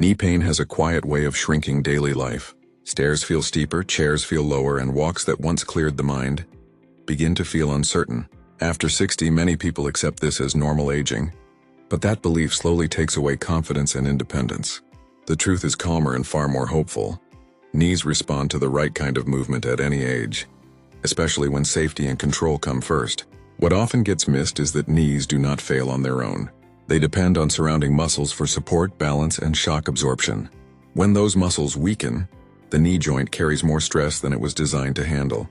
Knee pain has a quiet way of shrinking daily life. Stairs feel steeper, chairs feel lower, and walks that once cleared the mind begin to feel uncertain. After 60, many people accept this as normal aging, but that belief slowly takes away confidence and independence. The truth is calmer and far more hopeful. Knees respond to the right kind of movement at any age, especially when safety and control come first. What often gets missed is that knees do not fail on their own. They depend on surrounding muscles for support, balance, and shock absorption. When those muscles weaken, the knee joint carries more stress than it was designed to handle.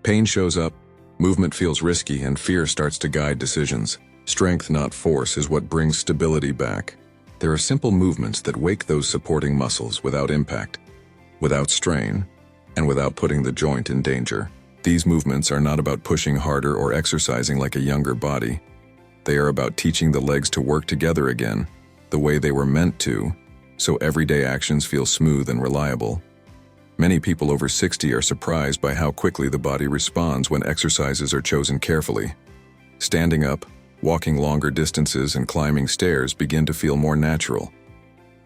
Pain shows up, movement feels risky, and fear starts to guide decisions. Strength, not force, is what brings stability back. There are simple movements that wake those supporting muscles without impact, without strain, and without putting the joint in danger. These movements are not about pushing harder or exercising like a younger body. They are about teaching the legs to work together again, the way they were meant to, so everyday actions feel smooth and reliable. Many people over 60 are surprised by how quickly the body responds when exercises are chosen carefully. Standing up, walking longer distances, and climbing stairs begin to feel more natural.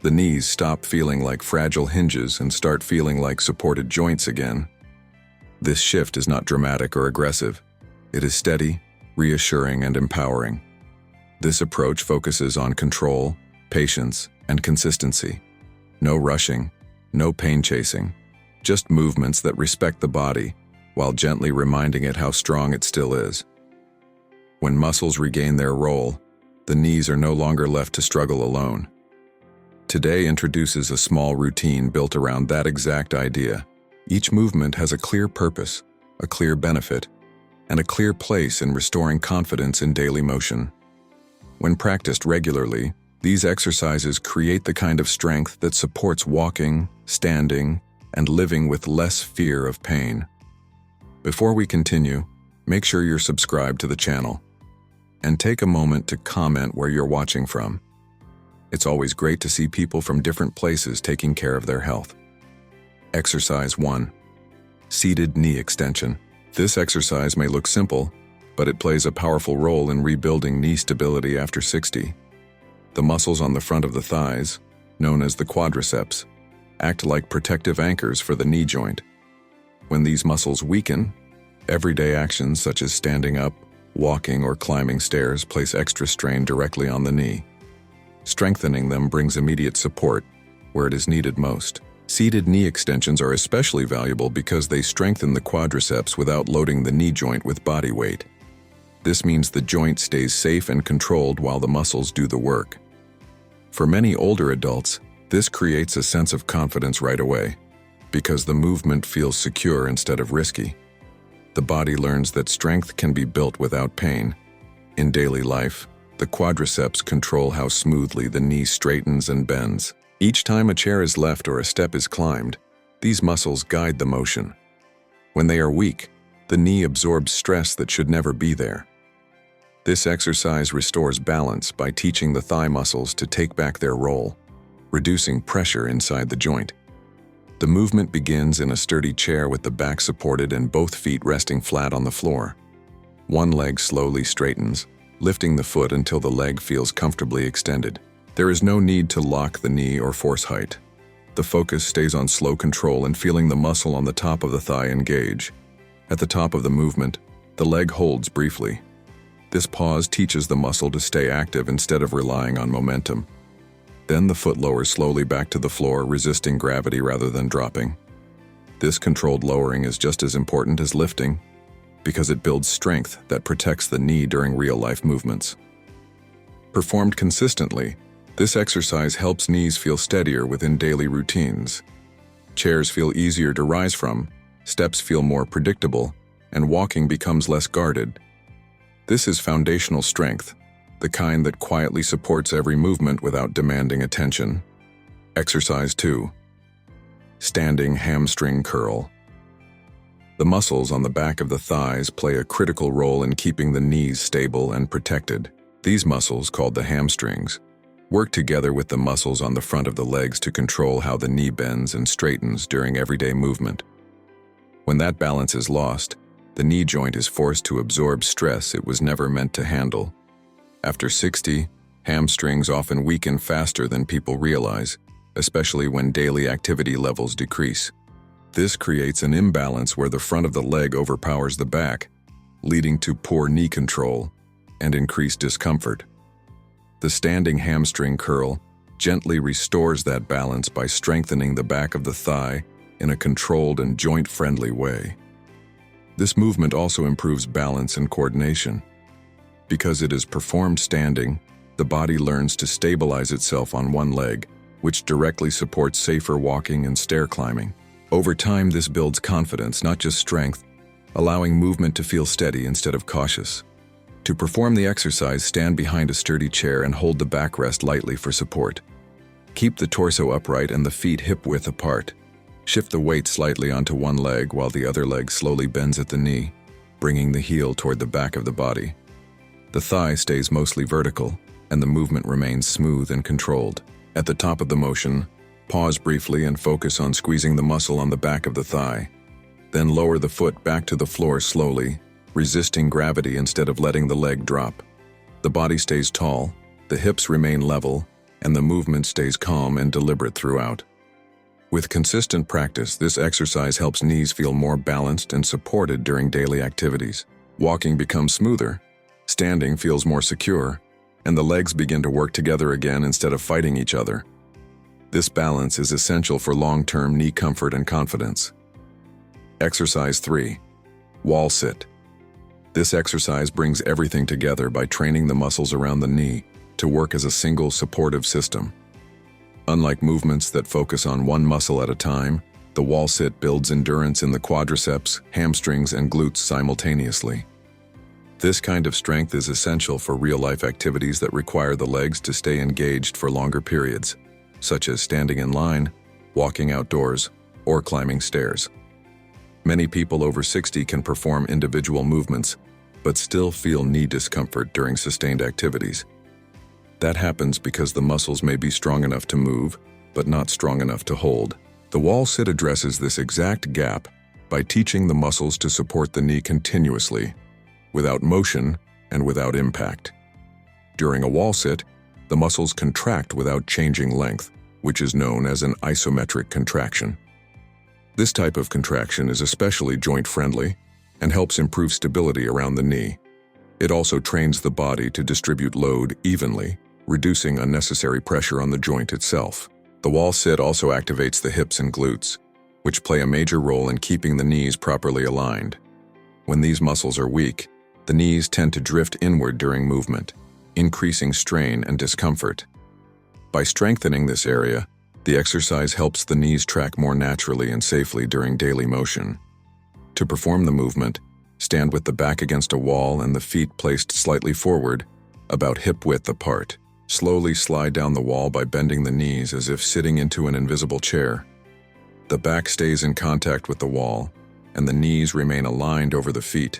The knees stop feeling like fragile hinges and start feeling like supported joints again. This shift is not dramatic or aggressive. It is steady, reassuring, and empowering. This approach focuses on control, patience, and consistency. No rushing, no pain chasing, just movements that respect the body while gently reminding it how strong it still is. When muscles regain their role, the knees are no longer left to struggle alone. Today introduces a small routine built around that exact idea. Each movement has a clear purpose, a clear benefit, and a clear place in restoring confidence in daily motion. When practiced regularly, these exercises create the kind of strength that supports walking, standing, and living with less fear of pain. Before we continue, make sure you're subscribed to the channel, and take a moment to comment where you're watching from. It's always great to see people from different places taking care of their health. Exercise 1. Seated knee extension. This exercise may look simple, but it plays a powerful role in rebuilding knee stability after 60. The muscles on the front of the thighs, known as the quadriceps, act like protective anchors for the knee joint. When these muscles weaken, everyday actions such as standing up, walking, or climbing stairs place extra strain directly on the knee. Strengthening them brings immediate support where it is needed most. Seated knee extensions are especially valuable because they strengthen the quadriceps without loading the knee joint with body weight. This means the joint stays safe and controlled while the muscles do the work. For many older adults, this creates a sense of confidence right away, because the movement feels secure instead of risky. The body learns that strength can be built without pain. In daily life, the quadriceps control how smoothly the knee straightens and bends. Each time a chair is left or a step is climbed, these muscles guide the motion. When they are weak, the knee absorbs stress that should never be there. This exercise restores balance by teaching the thigh muscles to take back their role, reducing pressure inside the joint. The movement begins in a sturdy chair with the back supported and both feet resting flat on the floor. One leg slowly straightens, lifting the foot until the leg feels comfortably extended. There is no need to lock the knee or force height. The focus stays on slow control and feeling the muscle on the top of the thigh engage. At the top of the movement, the leg holds briefly. This pause teaches the muscle to stay active instead of relying on momentum. Then the foot lowers slowly back to the floor, resisting gravity rather than dropping. This controlled lowering is just as important as lifting, because it builds strength that protects the knee during real-life movements. Performed consistently, this exercise helps knees feel steadier within daily routines. Chairs feel easier to rise from, steps feel more predictable, and walking becomes less guarded. This is foundational strength, the kind that quietly supports every movement without demanding attention. Exercise 2. Standing hamstring curl. The muscles on the back of the thighs play a critical role in keeping the knees stable and protected. These muscles, called the hamstrings, work together with the muscles on the front of the legs to control how the knee bends and straightens during everyday movement. When that balance is lost, the knee joint is forced to absorb stress it was never meant to handle. After 60, Hamstrings often weaken faster than people realize, especially when daily activity levels decrease. This creates an imbalance where the front of the leg overpowers the back, leading to poor knee control and increased discomfort. The standing hamstring curl gently restores that balance by strengthening the back of the thigh in a controlled and joint-friendly way. This movement also improves balance and coordination. Because it is performed standing, the body learns to stabilize itself on one leg, which directly supports safer walking and stair climbing. Over time, this builds confidence, not just strength, allowing movement to feel steady instead of cautious. To perform the exercise, stand behind a sturdy chair and hold the backrest lightly for support. Keep the torso upright and the feet hip-width apart. Shift the weight slightly onto one leg while the other leg slowly bends at the knee, bringing the heel toward the back of the body. The thigh stays mostly vertical, and the movement remains smooth and controlled. At the top of the motion, pause briefly and focus on squeezing the muscle on the back of the thigh. Then lower the foot back to the floor slowly, resisting gravity instead of letting the leg drop. The body stays tall, the hips remain level, and the movement stays calm and deliberate throughout. With consistent practice, this exercise helps knees feel more balanced and supported during daily activities. Walking becomes smoother, standing feels more secure, and the legs begin to work together again instead of fighting each other. This balance is essential for long-term knee comfort and confidence. Exercise 3. Wall sit. This exercise brings everything together by training the muscles around the knee to work as a single supportive system. Unlike movements that focus on one muscle at a time, the wall sit builds endurance in the quadriceps, hamstrings, and glutes simultaneously. This kind of strength is essential for real-life activities that require the legs to stay engaged for longer periods, such as standing in line, walking outdoors, or climbing stairs. Many people over 60 can perform individual movements, but still feel knee discomfort during sustained activities. That happens because the muscles may be strong enough to move, but not strong enough to hold. The wall sit addresses this exact gap by teaching the muscles to support the knee continuously, without motion and without impact. During a wall sit, the muscles contract without changing length, which is known as an isometric contraction. This type of contraction is especially joint-friendly and helps improve stability around the knee. It also trains the body to distribute load evenly, reducing unnecessary pressure on the joint itself. The wall sit also activates the hips and glutes, which play a major role in keeping the knees properly aligned. When these muscles are weak, the knees tend to drift inward during movement, increasing strain and discomfort. By strengthening this area, the exercise helps the knees track more naturally and safely during daily motion. To perform the movement, stand with the back against a wall and the feet placed slightly forward, about hip-width apart. Slowly slide down the wall by bending the knees as if sitting into an invisible chair. The back stays in contact with the wall, and the knees remain aligned over the feet,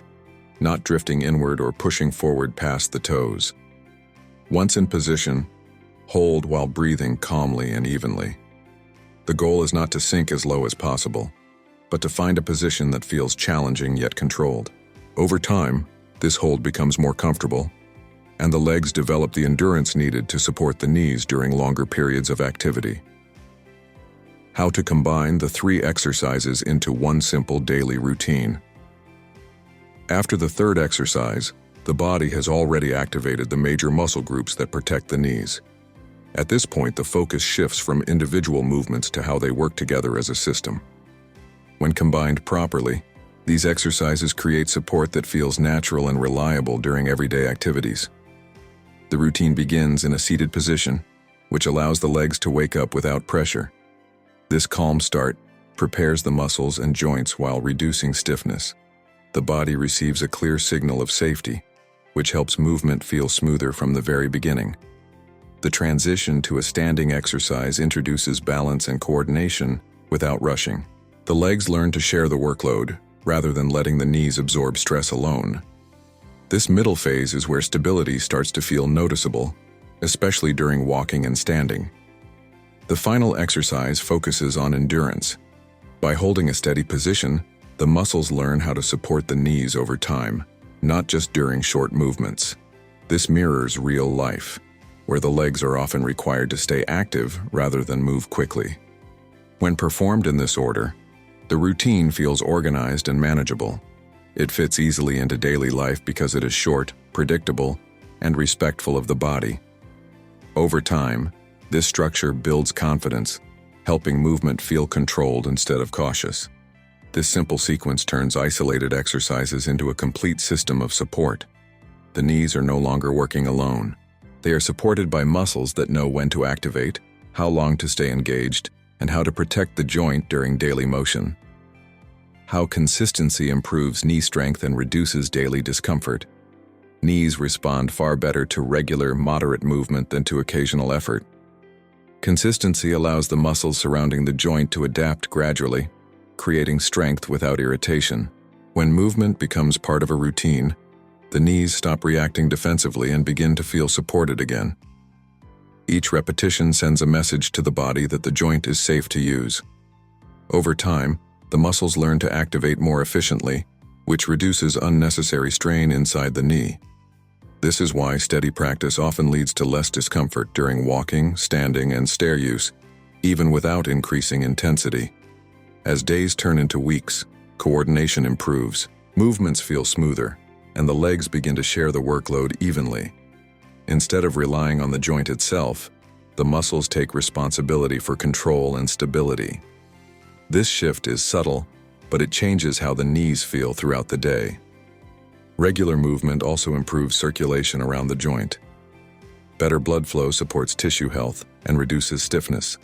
not drifting inward or pushing forward past the toes. Once in position, hold while breathing calmly and evenly. The goal is not to sink as low as possible, but to find a position that feels challenging yet controlled. Over time, this hold becomes more comfortable, and the legs develop the endurance needed to support the knees during longer periods of activity. How to combine the 3 exercises into one simple daily routine. After the third exercise, the body has already activated the major muscle groups that protect the knees. At this point, the focus shifts from individual movements to how they work together as a system. When combined properly, these exercises create support that feels natural and reliable during everyday activities. The routine begins in a seated position, which allows the legs to wake up without pressure. This calm start prepares the muscles and joints while reducing stiffness. The body receives a clear signal of safety, which helps movement feel smoother from the very beginning. The transition to a standing exercise introduces balance and coordination without rushing. The legs learn to share the workload, rather than letting the knees absorb stress alone. This middle phase is where stability starts to feel noticeable, especially during walking and standing. The final exercise focuses on endurance. By holding a steady position, the muscles learn how to support the knees over time, not just during short movements. This mirrors real life. where the legs are often required to stay active rather than move quickly. When performed in this order, the routine feels organized and manageable. It fits easily into daily life because it is short, predictable, and respectful of the body. Over time, this structure builds confidence, helping movement feel controlled instead of cautious. This simple sequence turns isolated exercises into a complete system of support. The knees are no longer working alone. They are supported by muscles that know when to activate, how long to stay engaged, and how to protect the joint during daily motion. How consistency improves knee strength and reduces daily discomfort. Knees respond far better to regular, moderate movement than to occasional effort. Consistency allows the muscles surrounding the joint to adapt gradually, creating strength without irritation. When movement becomes part of a routine, the knees stop reacting defensively and begin to feel supported again. Each repetition sends a message to the body that the joint is safe to use. Over time, the muscles learn to activate more efficiently, which reduces unnecessary strain inside the knee. This is why steady practice often leads to less discomfort during walking, standing, and stair use, even without increasing intensity. As days turn into weeks, coordination improves, movements feel smoother, and the legs begin to share the workload evenly. Instead of relying on the joint itself, the muscles take responsibility for control and stability. This shift is subtle, but it changes how the knees feel throughout the day. Regular movement also improves circulation around the joint. Better blood flow supports tissue health and reduces stiffness,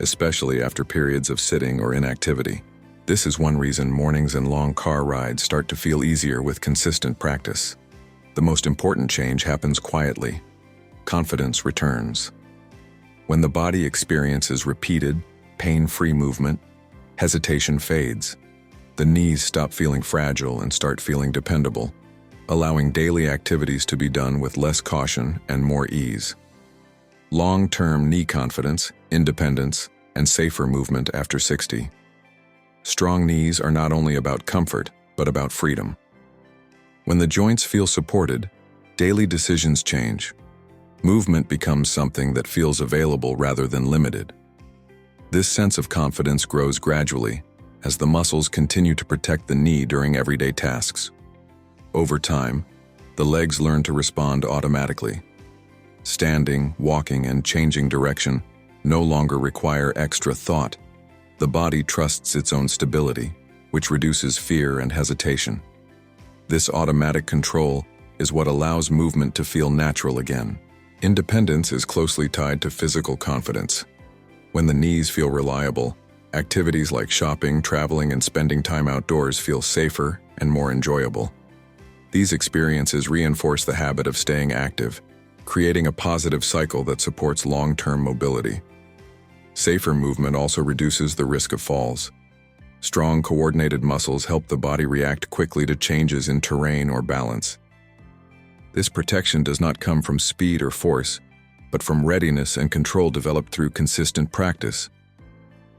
especially after periods of sitting or inactivity. This is one reason mornings and long car rides start to feel easier with consistent practice. The most important change happens quietly. Confidence returns. When the body experiences repeated, pain-free movement, hesitation fades. The knees stop feeling fragile and start feeling dependable, allowing daily activities to be done with less caution and more ease. Long-term knee confidence, independence, and safer movement after 60. Strong knees are not only about comfort, but about freedom. When the joints feel supported, daily decisions change. Movement becomes something that feels available rather than limited. This sense of confidence grows gradually as the muscles continue to protect the knee during everyday tasks. Over time, the legs learn to respond automatically. Standing, walking, and changing direction no longer require extra thought. The body trusts its own stability, which reduces fear and hesitation. This automatic control is what allows movement to feel natural again. Independence is closely tied to physical confidence. When the knees feel reliable, activities like shopping, traveling, and spending time outdoors feel safer and more enjoyable. These experiences reinforce the habit of staying active, creating a positive cycle that supports long-term mobility. Safer movement also reduces the risk of falls. Strong, coordinated muscles help the body react quickly to changes in terrain or balance. This protection does not come from speed or force, but from readiness and control developed through consistent practice.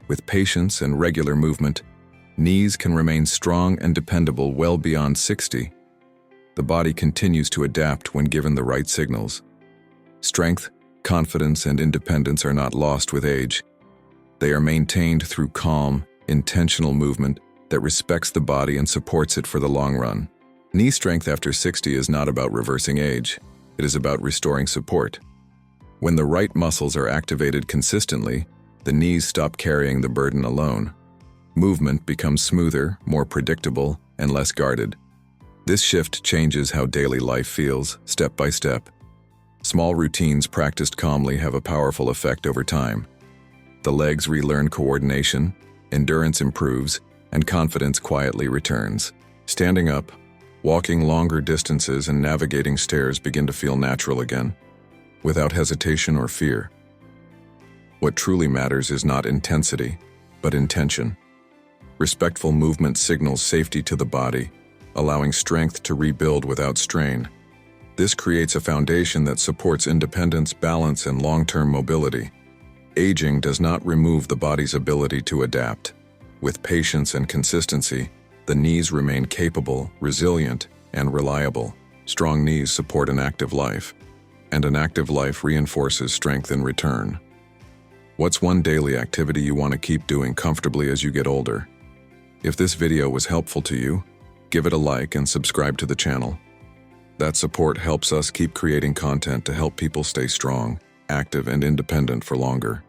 With patience and regular movement, knees can remain strong and dependable well beyond 60. The body continues to adapt when given the right signals. Strength, confidence, and independence are not lost with age. They are maintained through calm, intentional movement that respects the body and supports it for the long run. Knee strength after 60 is not about reversing age. It is about restoring support. When the right muscles are activated consistently, the knees stop carrying the burden alone. Movement becomes smoother, more predictable, and less guarded. This shift changes how daily life feels, step by step. Small routines practiced calmly have a powerful effect over time. The legs relearn coordination, endurance improves, and confidence quietly returns. Standing up, walking longer distances, and navigating stairs begin to feel natural again, without hesitation or fear. What truly matters is not intensity, but intention. Respectful movement signals safety to the body, allowing strength to rebuild without strain. This creates a foundation that supports independence, balance, and long-term mobility. Aging does not remove the body's ability to adapt. With patience and consistency, the knees remain capable, resilient, and reliable. Strong knees support an active life. and an active life reinforces strength in return. What's one daily activity you want to keep doing comfortably as you get older? If this video was helpful to you, give it a like and subscribe to the channel. That support helps us keep creating content to help people stay strong, active, and independent for longer.